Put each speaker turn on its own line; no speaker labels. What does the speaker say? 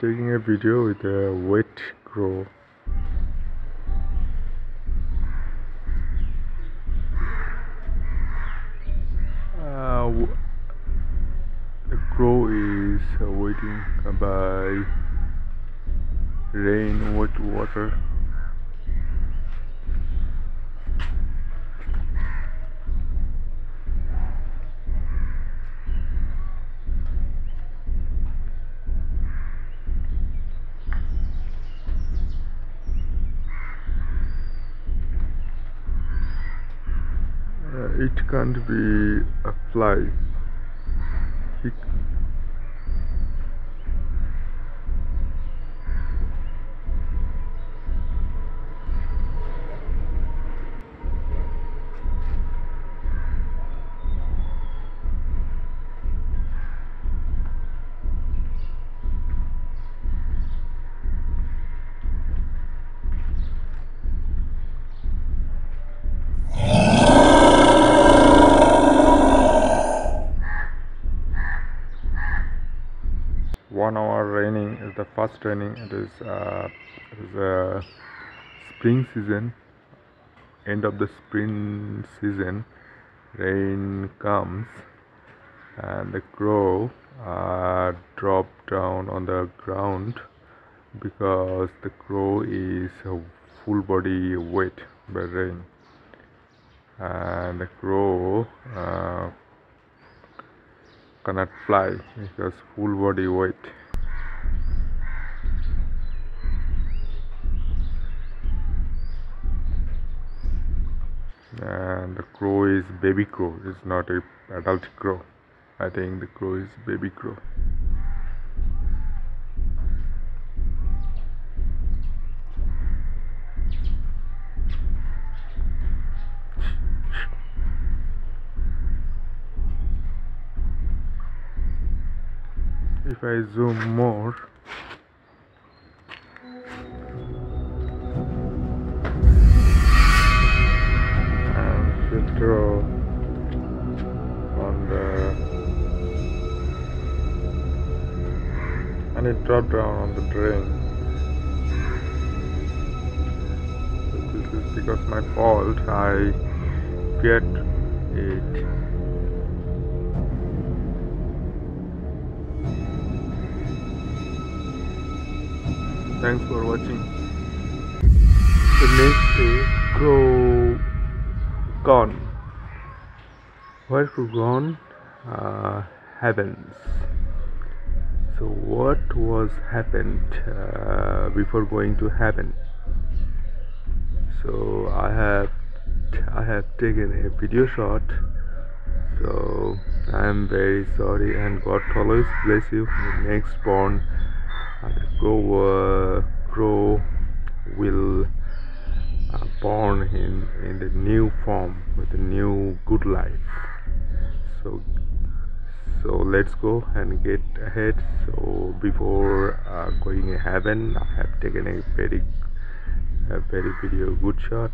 taking a video with a wet crow. The crow is waiting by rain, wet water. It can't be a fly. It One hour raining is the first raining. It is spring season, end of the spring season. Rain comes and the crow dropped down on the ground because the crow is full body wet by rain, and the crow cannot fly because full body wet. And the crow is baby crow. It's not a adult crow. I think the crow is baby crow. If I zoom more, and filter on and it dropped down on the drain. So this is because my fault. I get it. Thanks for watching. The next is crow gone. Where crow gone? Heavens. So what was happened before going to heaven? So I have taken a video shot. So I am very sorry, and God always bless you. The next born crow will born in the new form with a new good life. So let's go and get ahead. So before going to heaven, I have taken a very video good shot.